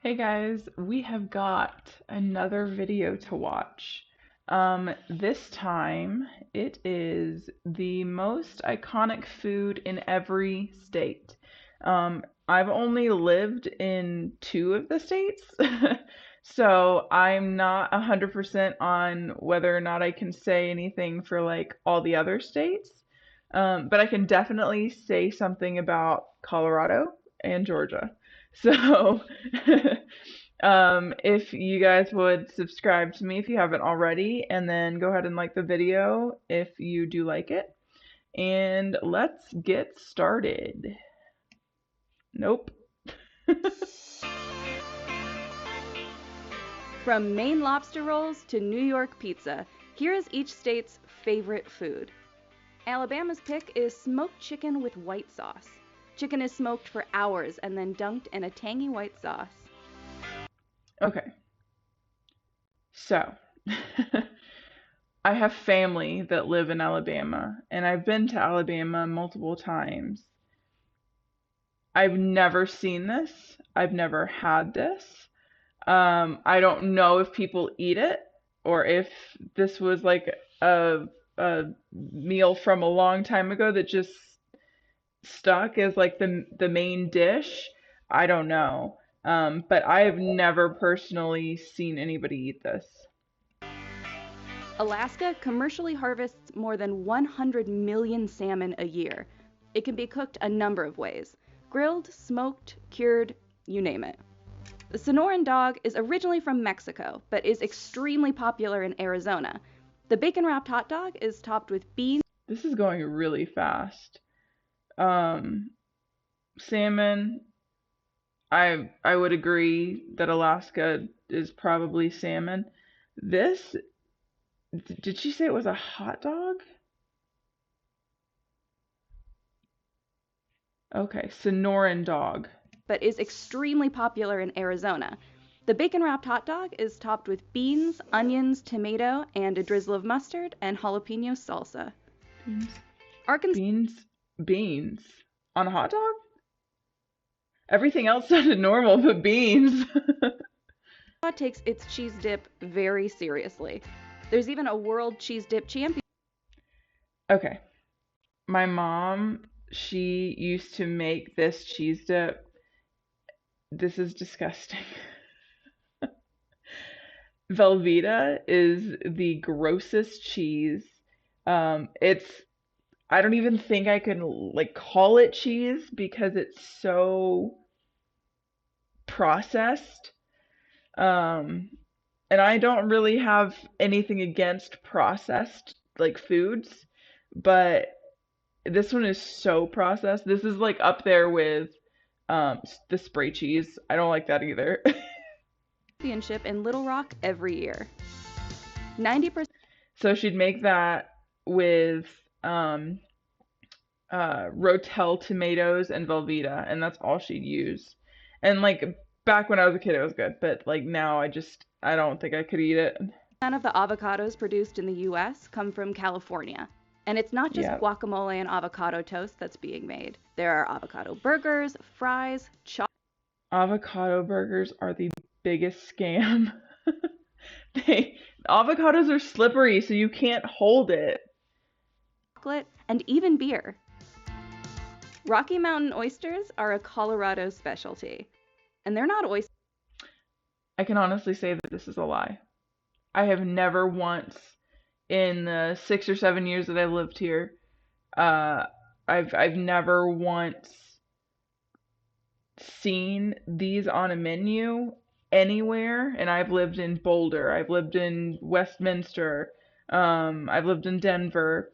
Hey guys, we have got another video to watch. This time it is the most iconic food in every state. I've only lived in two of the states, so I'm not 100% on whether or not I can say anything for like all the other states. But I can definitely say something about Colorado and Georgia. So, if you guys would subscribe to me if you haven't already, and then go ahead and like the video if you do like it. And let's get started. Nope. From Maine lobster rolls to New York pizza, here is each state's favorite food. Alabama's pick is smoked chicken with white sauce. Chicken is smoked for hours and then dunked in a tangy white sauce. Okay, so I have family that live in Alabama, and I've been to Alabama multiple times. I've never seen this. I've never had this. I don't know if people eat it or if this was like a meal from a long time ago that just stuck as like the main dish. I don't know. But I have never personally seen anybody eat this. Alaska commercially harvests more than 100 million salmon a year. It can be cooked a number of ways: grilled, smoked, cured, you name it. The Sonoran dog is originally from Mexico, but is extremely popular in Arizona. The bacon-wrapped hot dog is topped with beans. This is going really fast. Um, Salmon, I would agree that Alaska is probably salmon. This, did she say it was a hot dog? Okay, Sonoran dog. But is extremely popular in Arizona. The bacon-wrapped hot dog is topped with beans, onions, tomato, and a drizzle of mustard and jalapeno salsa. Beans, Arkansas beans on a hot dog? Everything else sounded normal, but beans. takes its cheese dip very seriously. There's even a world cheese dip champion. Okay, my mom, she used to make this cheese dip. This is disgusting. Velveeta is the grossest cheese. It's I don't even think I can like call it cheese because it's so processed. Um, and I don't really have anything against processed like foods, but this one is so processed. This is like up there with the spray cheese. I don't like that either. Championship in Little Rock every year. 90%. So she'd make that with Rotel tomatoes and Velveeta, and that's all she'd use. And like back when I was a kid, it was good, but like now I don't think I could eat it. None of the avocados produced in the US come from California. And it's not just Yeah, guacamole and avocado toast that's being made. There are avocado burgers, fries, avocado burgers are the biggest scam. They avocados are slippery, so you can't hold it. chocolate, and even beer. Rocky Mountain oysters are a Colorado specialty. And they're not oysters. I can honestly say that this is a lie. I have never once in the 6 or 7 years that I've lived here, uh, I've never once seen these on a menu anywhere. And I've lived in Boulder, I've lived in Westminster, I've lived in Denver.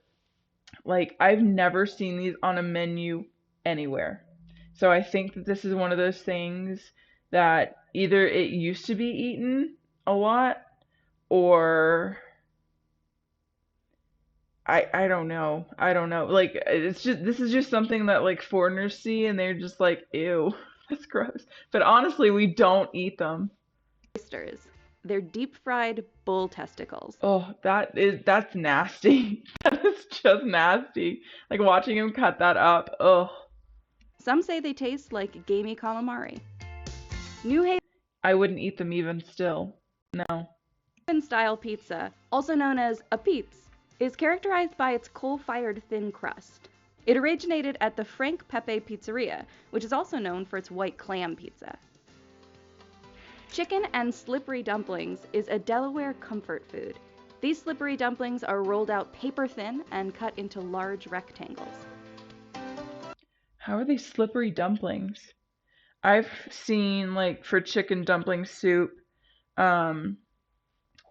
Like, I've never seen these on a menu anywhere. So I think that this is one of those things that either it used to be eaten a lot or I don't know. I don't know. Like it's just this is just something that like foreigners see and they're just like, ew, that's gross. But honestly, we don't eat them. They're deep fried bull testicles. Oh, that's nasty. That is just nasty. Like watching him cut that up. Oh, Some say they taste like gamey calamari. New Haven I wouldn't eat them even still. No. Cuban-style pizza, also known as a peeps, is characterized by its coal-fired thin crust. It originated at the Frank Pepe Pizzeria, which is also known for its white clam pizza. Chicken and slippery dumplings is a Delaware comfort food. These slippery dumplings are rolled out paper thin and cut into large rectangles. How are they slippery dumplings? I've seen like for chicken dumpling soup, um,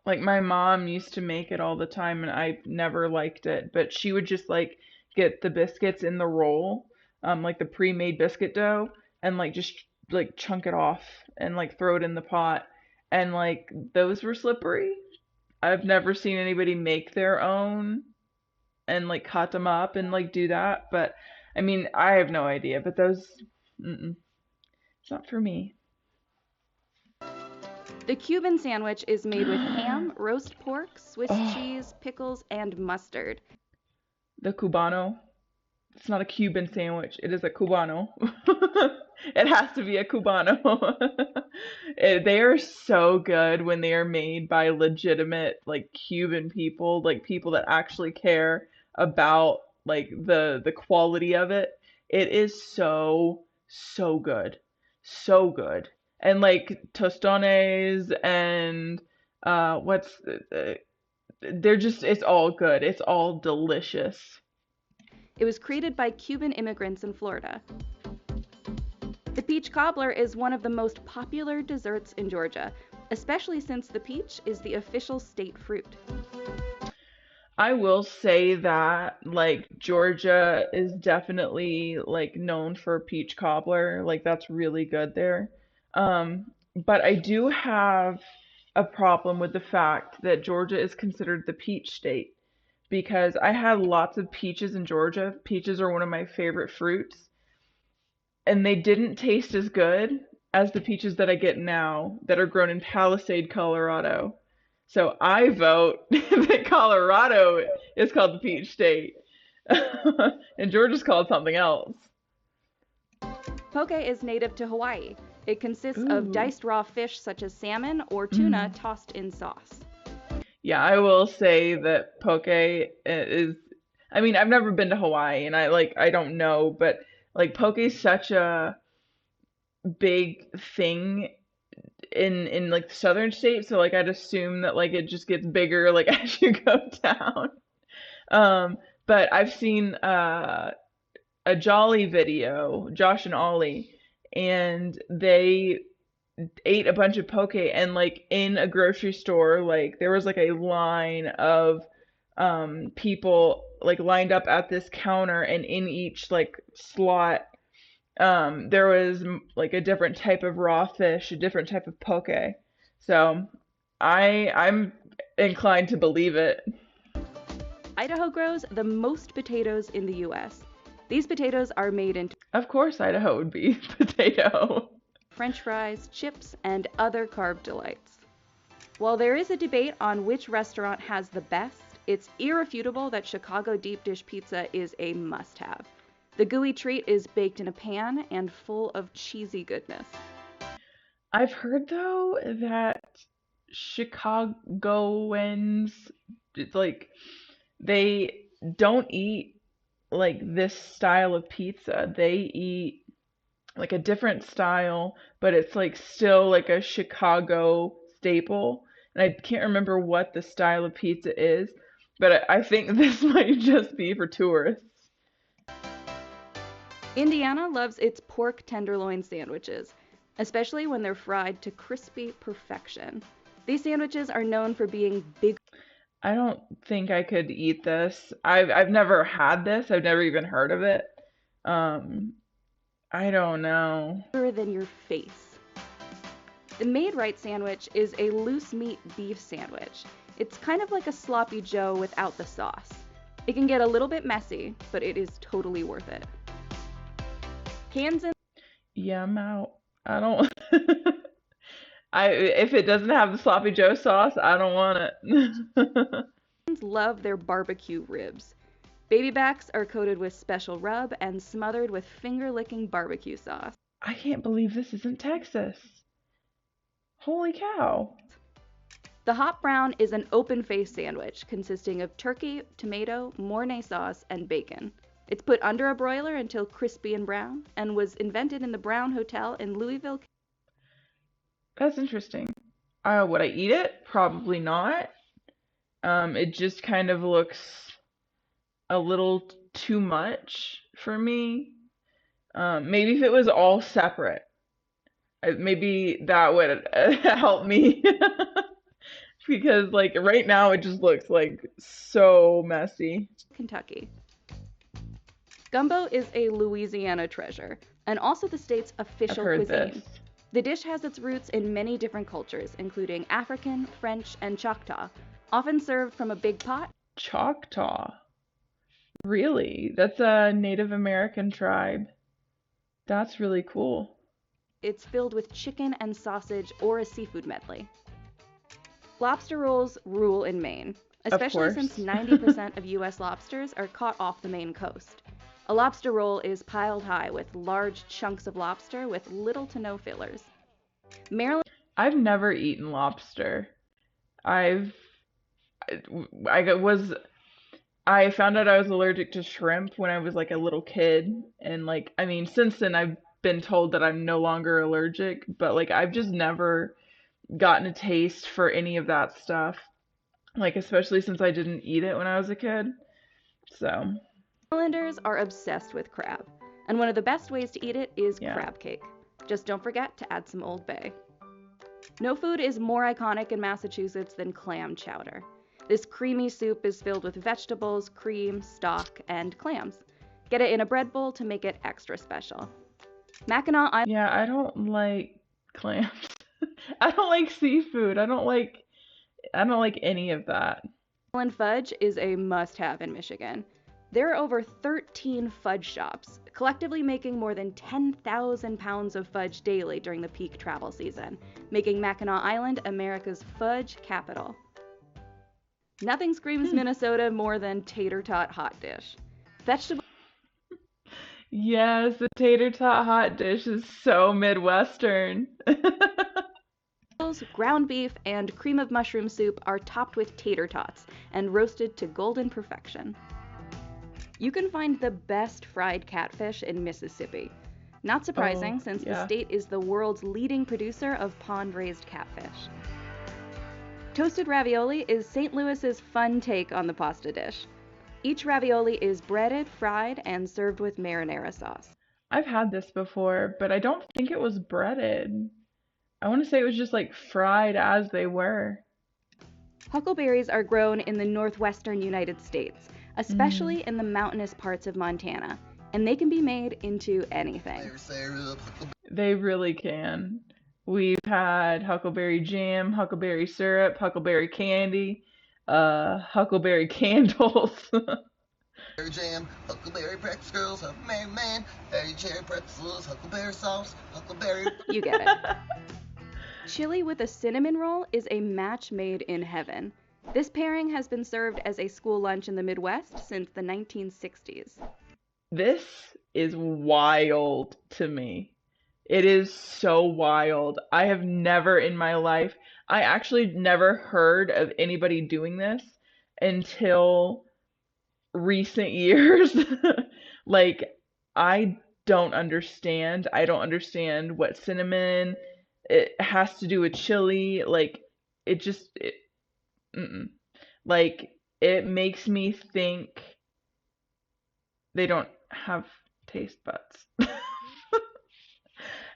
like my mom used to make it all the time and I never liked it, but she would just like get the biscuits in the roll, like the pre-made biscuit dough and like just like chunk it off and like throw it in the pot and like those were slippery. I've never seen anybody make their own and like cut them up and like do that, but I mean, I have no idea, but those, mm-mm, it's not for me. The Cuban sandwich is made with ham, roast pork, Swiss Oh, cheese, pickles, and mustard. the Cubano. It's not a Cuban sandwich. It is a Cubano. It has to be a Cubano. They are so good when they are made by legitimate like Cuban people, like people that actually care about like the quality of it. It is so good. So good. And like tostones and what's they're just it's all good. It's all delicious. It was created by Cuban immigrants in Florida. The peach cobbler is one of the most popular desserts in Georgia, especially since the peach is the official state fruit. I will say that like Georgia is definitely like known for peach cobbler. Like that's really good there. But I do have a problem with the fact that Georgia is considered the peach state because I had lots of peaches in Georgia. Peaches are one of my favorite fruits, and they didn't taste as good as the peaches that I get now that are grown in Palisade, Colorado. So I vote that Colorado is called the peach state and Georgia's called something else. Poke is native to Hawaii. It consists of Ooh. diced raw fish such as salmon or tuna Mm. tossed in sauce. Yeah, I will say that poke is, I mean, I've never been to Hawaii and I don't know, but like poke is such a big thing in like the southern states, so like I'd assume that like it just gets bigger like as you go down. Um, but I've seen a Jolly video, Josh and Ollie, and they ate a bunch of poke and like in a grocery store, like there was like a line of people like lined up at this counter and in each like slot there was like a different type of raw fish, a different type of poke. So I'm inclined to believe it. Idaho grows the most potatoes in the US. These potatoes are made into Of course Idaho would be potato. French fries, chips, and other carb delights. While there is a debate on which restaurant has the best, it's irrefutable that Chicago deep dish pizza is a must-have. The gooey treat is baked in a pan and full of cheesy goodness. I've heard though that Chicagoans it's like they don't eat like this style of pizza. They eat like a different style, but it's like still like a Chicago staple. And I can't remember what the style of pizza is, but I think this might just be for tourists. Indiana loves its pork tenderloin sandwiches, especially when they're fried to crispy perfection. These sandwiches are known for being I don't think I could eat this. I've never had this. I've never even heard of it. Um, I don't know. bigger than your face. The Made Right sandwich is a loose meat beef sandwich. It's kind of like a sloppy joe without the sauce. It can get a little bit messy, but it is totally worth it. Kansas Yeah, I'm out. I don't. I if it doesn't have the sloppy Joe sauce, I don't want it. love their barbecue ribs. Baby backs are coated with special rub and smothered with finger-licking barbecue sauce. I can't believe this isn't Texas. Holy cow. The hot brown is an open-faced sandwich consisting of turkey, tomato, Mornay sauce, and bacon. It's put under a broiler until crispy and brown, and was invented in the Brown Hotel in Louisville. That's interesting. Would I eat it? Probably not. It just kind of looks a little too much for me. Maybe if it was all separate, maybe that would help me. Because like right now it just looks like so messy. Kentucky. Gumbo is a Louisiana treasure, and also the state's I've official heard cuisine. this. The dish has its roots in many different cultures, including African, French, and Choctaw, often served from a big pot. Choctaw. Really? That's a Native American tribe. That's really cool. It's filled with chicken and sausage or a seafood medley. Lobster rolls rule in Maine, Of especially since course. 90% of U.S. lobsters are caught off the Maine coast. A lobster roll is piled high with large chunks of lobster with little to no fillers. Maryland I've never eaten lobster. I've was I found out I was allergic to shrimp when I was like a little kid, and like I mean since then I've been told that I'm no longer allergic, but like I've just never gotten a taste for any of that stuff. Like especially since I didn't eat it when I was a kid. So, Marylanders are obsessed with crab, and one of the best ways to eat it is yeah. crab cake. Just don't forget to add some Old Bay. No food is more iconic in Massachusetts than clam chowder. This creamy soup is filled with vegetables, cream, stock, and clams. Get it in a bread bowl to make it extra special. Mackinac Yeah, I don't like clams. I don't like seafood. I don't like any of that. Island fudge is a must-have in Michigan. There are over 13 fudge shops, collectively making more than 10,000 pounds of fudge daily during the peak travel season, making Mackinac Island America's fudge capital. Nothing screams Hmm. Minnesota more than tater tot hot dish. Vegetables, Yes, the tater tot hot dish is so Midwestern. ground beef, and cream of mushroom soup are topped with tater tots and roasted to golden perfection. You can find the best fried catfish in Mississippi. Not Oh, surprising, since the yeah. state is the world's leading producer of pond-raised catfish. Toasted ravioli is St. Louis's fun take on the pasta dish. Each ravioli is breaded, fried, and served with marinara sauce. I've had this before, but I don't think it was breaded. I want to say it was just like fried as they were. Huckleberries are grown in the northwestern United States, Mm, especially in the mountainous parts of Montana, and they can be made into anything. they really can. We've had huckleberry jam, huckleberry syrup, huckleberry candy, huckleberry candles. Huckleberry jam, huckleberry pretzels, huckleberry man, berry cherry pretzels, huckleberry sauce, huckleberry. You get it. Chili with a cinnamon roll is a match made in heaven. This pairing has been served as a school lunch in the Midwest since the 1960s. This is wild to me. It is so wild. I have never in my life, I actually never heard of anybody doing this until recent years. Like, I don't understand. I don't understand what cinnamon it has to do with chili. Like, it just, mm-mm. Like, it makes me think they don't have taste buds.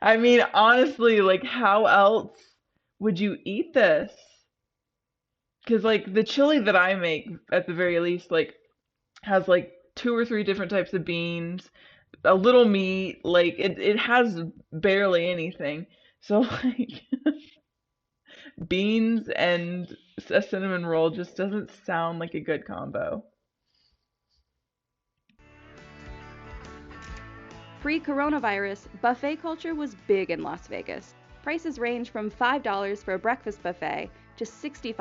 I mean, honestly, like, how else would you eat this? Because, like, the chili that I make, at the very least, like, has like two or three different types of beans, a little meat, like, it has barely anything. So, like, beans and a cinnamon roll just doesn't sound like a good combo. Pre-coronavirus, buffet culture was big in Las Vegas. Prices range from $5 for a breakfast buffet to $65.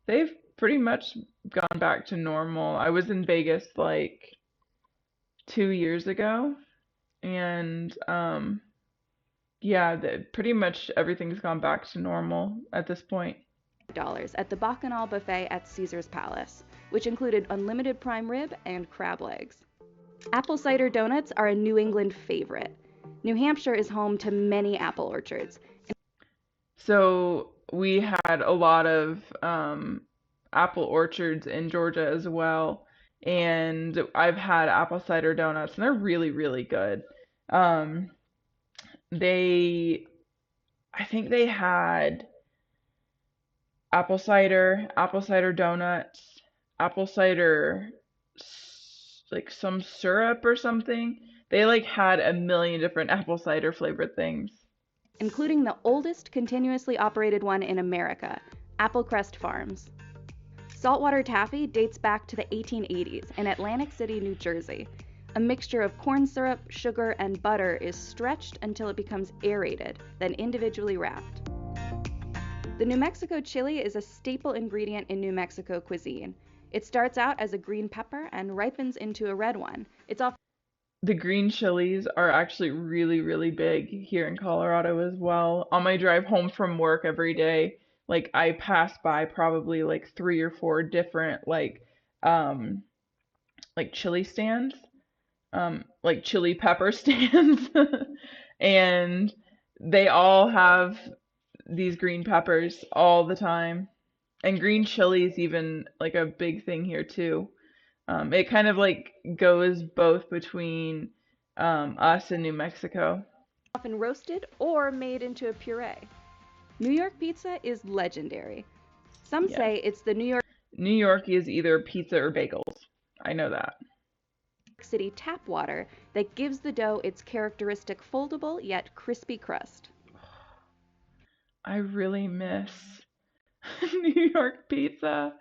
They've pretty much gone back to normal. I was in Vegas like 2 years ago, and Yeah, pretty much everything's gone back to normal at this point. Dollars at the Bacchanal buffet at Caesar's Palace, which included unlimited prime rib and crab legs. Apple cider donuts are a New England favorite. New Hampshire is home to many apple orchards. So we had a lot of apple orchards in Georgia as well, and I've had apple cider donuts, and they're really, really good. Um, they, I think they had apple cider donuts, apple cider like some syrup or something. They like had a million different apple cider flavored things. Including the oldest continuously operated one in America, Applecrest Farms. Saltwater taffy dates back to the 1880s in Atlantic City, New Jersey. A mixture of corn syrup, sugar, and butter is stretched until it becomes aerated, then individually wrapped. The New Mexico chili is a staple ingredient in New Mexico cuisine. It starts out as a green pepper and ripens into a red one. It's often The green chilies are actually really, really big here in Colorado as well. On my drive home from work every day, like I pass by probably like three or four different um like chili stands, like chili pepper stands. And they all have these green peppers all the time. And green chili is even like a big thing here too. It kind of like goes both between us and New Mexico. roasted or made into a puree. New York pizza is legendary. Some Yes. say it's the New York New York is either pizza or bagels. I know that. City tap water that gives the dough its characteristic foldable yet crispy crust. I really miss New York pizza.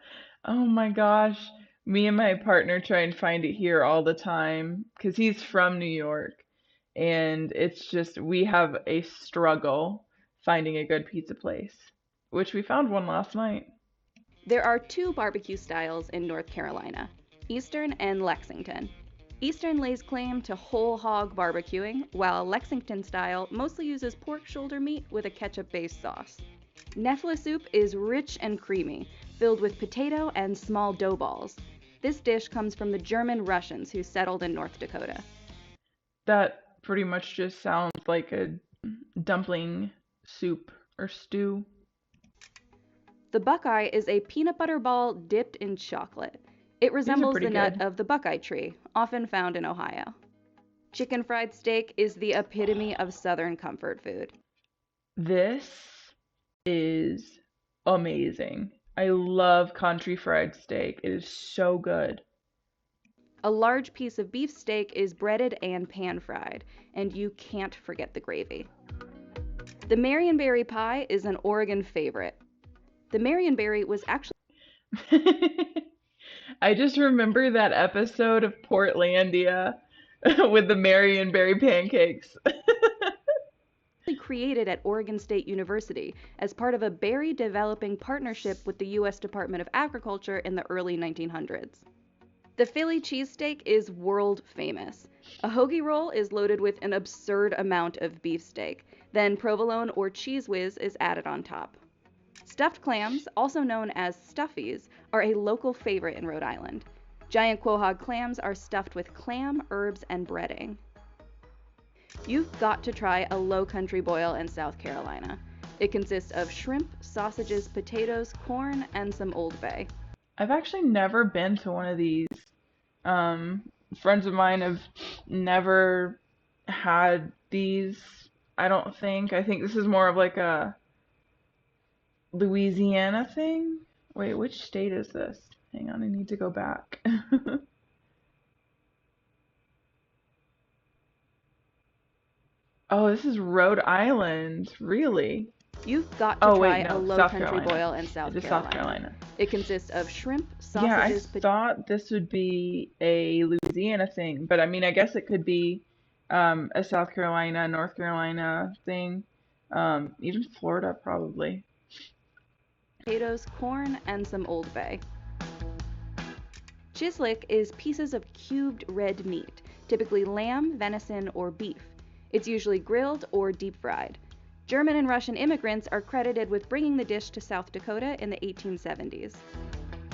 Oh my gosh. Me and my partner try and find it here all the time because he's from New York. And it's just, we have a struggle finding a good pizza place, which we found one last night. There are two barbecue styles in North Carolina, Eastern and Lexington. Eastern lays claim to whole hog barbecuing, while Lexington style mostly uses pork shoulder meat with a ketchup-based sauce. Nefla soup is rich and creamy, filled with potato and small dough balls. This dish comes from the German Russians who settled in North Dakota. That pretty much just sounds like a dumpling soup or stew. The Buckeye is a peanut butter ball dipped in chocolate. It resembles pretty the nut good. of the buckeye tree, often found in Ohio. Chicken fried steak is the epitome of Southern comfort food. This is amazing. I love country fried steak. It is so good. A large piece of beef steak is breaded and pan fried, and you can't forget the gravy. The Marionberry pie is an Oregon favorite. The Marionberry was actually I just remember that episode of Portlandia with the Marionberry pancakes. created at Oregon State University as part of a berry developing partnership with the U.S. Department of Agriculture in the early 1900s. The Philly cheesesteak is world famous. A hoagie roll is loaded with an absurd amount of beefsteak, then provolone or cheese whiz is added on top. Stuffed clams, also known as stuffies, are a local favorite in Rhode Island. Giant quahog clams are stuffed with clam, herbs, and breading. You've got to try a low country boil in South Carolina. It consists of shrimp, sausages, potatoes, corn, and some Old Bay. I've actually never been to one of these. Friends of mine have never had these, I don't think. I think this is more of like a Louisiana thing. Wait, which state is this? Hang on, I need to go back. Oh, this is Rhode Island. Really? You've got to Oh, try wait, a no, low South country Carolina. boil in South It is Carolina. South Carolina. It consists of shrimp, Yeah, I sausages, thought this would be a Louisiana thing, but I mean, I guess it could be a South Carolina, North Carolina thing, even Florida probably. potatoes, corn, and some Old Bay. Chislic is pieces of cubed red meat, typically lamb, venison, or beef. It's usually grilled or deep fried. German and Russian immigrants are credited with bringing the dish to South Dakota in the 1870s.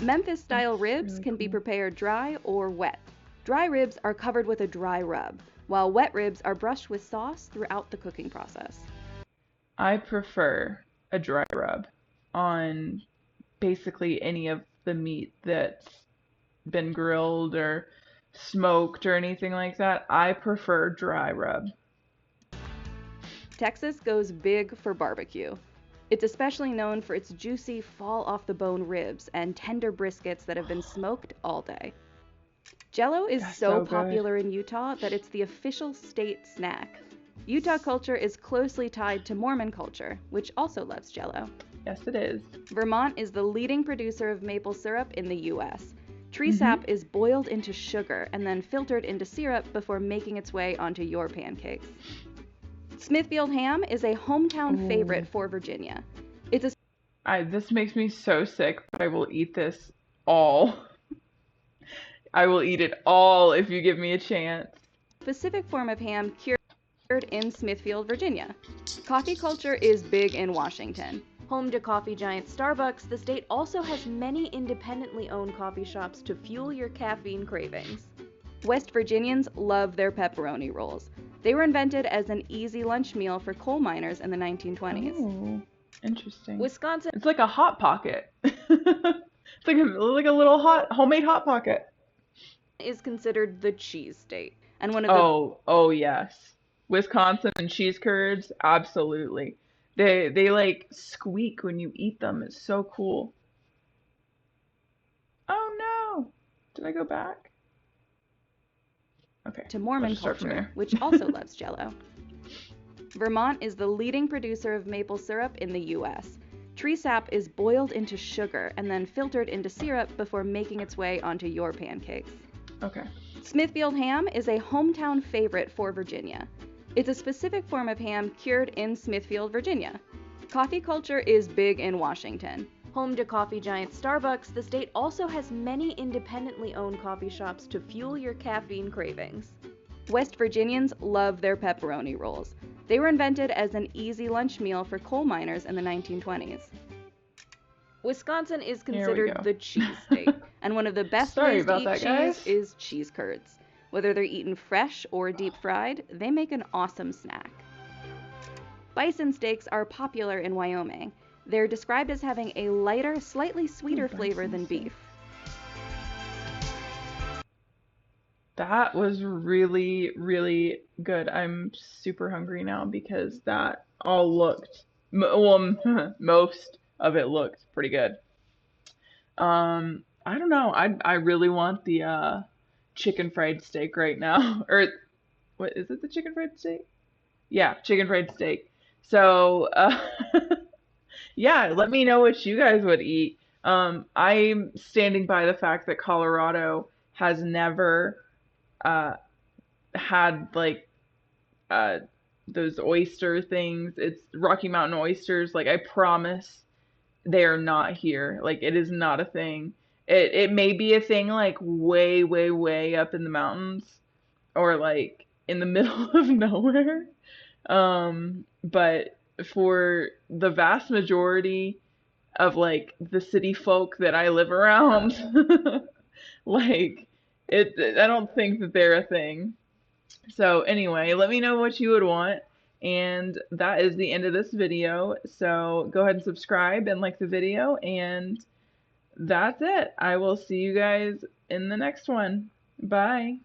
Memphis-style ribs really can be cool. prepared dry or wet. Dry ribs are covered with a dry rub, while wet ribs are brushed with sauce throughout the cooking process. I prefer a dry rub on basically any of the meat that's been grilled or smoked or anything like that. I prefer dry rub. Texas goes big for barbecue. It's especially known for its juicy, fall-off-the-bone ribs and tender briskets that have been smoked all day. Jell-O is That's so so good. popular in Utah that it's the official state snack. Utah culture is closely tied to Mormon culture, which also loves Jell-O. Yes, it is. Vermont is the leading producer of maple syrup in the U.S. Tree sap is boiled into sugar and then filtered into syrup before making its way onto your pancakes. Smithfield ham is a hometown favorite for Virginia. It's a This makes me so sick, but I will eat this all. I will eat it all if you give me a chance. specific form of ham cured in Smithfield, Virginia. Coffee culture is big in Washington. Home to coffee giant Starbucks, the state also has many independently owned coffee shops to fuel your caffeine cravings. West Virginians love their pepperoni rolls. They were invented as an easy lunch meal for coal miners in the 1920s. Oh, interesting. Wisconsin It's like a hot pocket. It's like a little homemade hot pocket. is considered the cheese state, and one of the Oh yes. Wisconsin and cheese curds, absolutely. They like squeak when you eat them. It's so cool. Oh no. Did I go back? Okay. to Mormon Let's start from culture, there. which also loves Jell-O. Vermont is the leading producer of maple syrup in the U.S. Tree sap is boiled into sugar and then filtered into syrup before making its way onto your pancakes. Okay. Smithfield ham is a hometown favorite for Virginia. It's a specific form of ham cured in Smithfield, Virginia. Coffee culture is big in Washington. Home to coffee giant Starbucks, the state also has many independently owned coffee shops to fuel your caffeine cravings. West Virginians love their pepperoni rolls. They were invented as an easy lunch meal for coal miners in the 1920s. Wisconsin is Here we considered go. the cheese state, and one of the best Sorry ways to about eat that, cheese guys. is cheese curds. Whether they're eaten fresh or deep fried, they make an awesome snack. Bison steaks are popular in Wyoming. They're described as having a lighter, slightly sweeter flavor bison than steak. beef. That was really, really good. I'm super hungry now because that all looked, most of it looked pretty good. I don't know. I really want the chicken fried steak right now. Or what is it? The chicken fried steak? Yeah, chicken fried steak. So, yeah, let me know what you guys would eat. I'm standing by the fact that Colorado has never uh, had like uh, those oyster things. It's Rocky Mountain oysters. Like I promise they are not here. Like it is not a thing. It may be a thing like way, way, way up in the mountains or like in the middle of nowhere. But for the vast majority of like the city folk that I live around, like I don't think that they're a thing. So anyway, let me know what you would want. And that is the end of this video. So go ahead and subscribe and like the video. And that's it. I will see you guys in the next one. Bye.